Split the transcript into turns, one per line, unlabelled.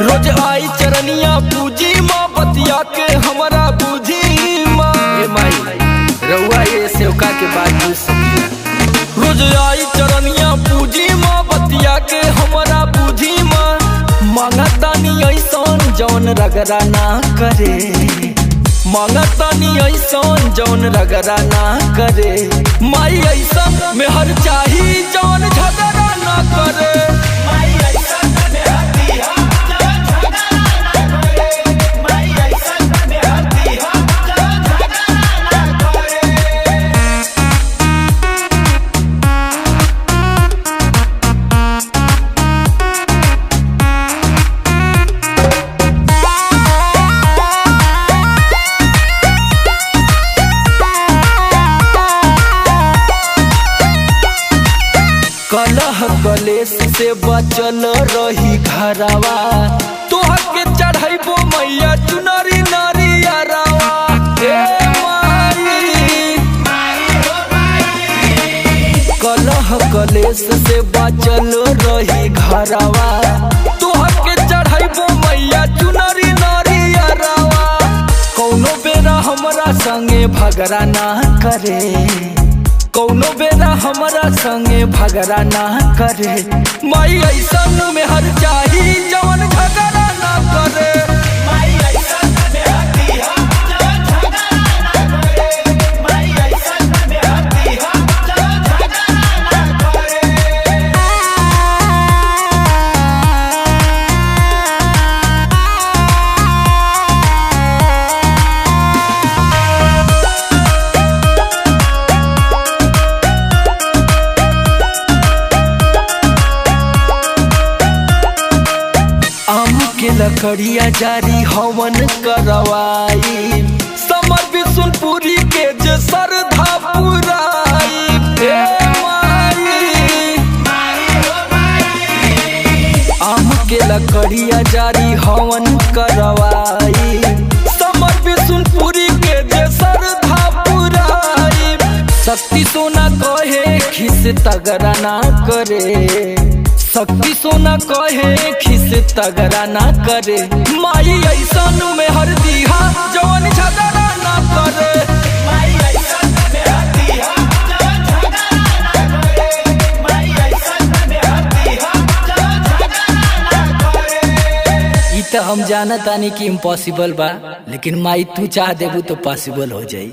रोज आई चरनिया पूजी माँ बतिया के हमारा बुझी माँ
रउआ ये सेवका के बात
रोज आई चरनिया पूजी माँ बतिया के हमारा बुझी माँ मांगतानी ऐसन जौन रगड़ा ना करे मांगतानी ऐसन जौन रगड़ा ना करे माई ऐसन में हर चाही जौन झगड़ा ना करे कलह कलेश से बचल रही घरवा तोहर के चढ़ाइबो मैया चुनरी नरियरवा कलह कलेश से बचल रही घरवा तोहर के चढ़ाइबो मैया चुनरी नरियरवा कौनो बेरा हमरा संगे भगरा ना करे कौनो बेरा हमारा संगे भगरा ना करे माई ऐसन में हर चाही जवन झगड़ा ना करे माई ऐसन में हर झगड़ा ना करे माई ऐसन में हर झगड़ा ना करे। के लकड़िया जारी हवन करवाई समर विष्णुपुरी के जे श्रद्धा पुराई आम के लकड़िया जारी हवन करवाई समर विष्णुपुरी के जे श्रद्धा पुराई शक्ति सोना कहे खिस तगड़ा ना करे शक्ति सोना कहे खिस तगड़ा ना करे माई ऐसन में हर दिहा जवन झगड़ा ना करे माई ऐसन में हर दिहा जवन झगड़ा ना करे माई ऐसन में हर दिहा जवन झगड़ा ना करे।
ई तो हम जानतानी कि इम्पॉसिबल बा लेकिन माई तू चाह देबू तो पॉसिबल हो जाई।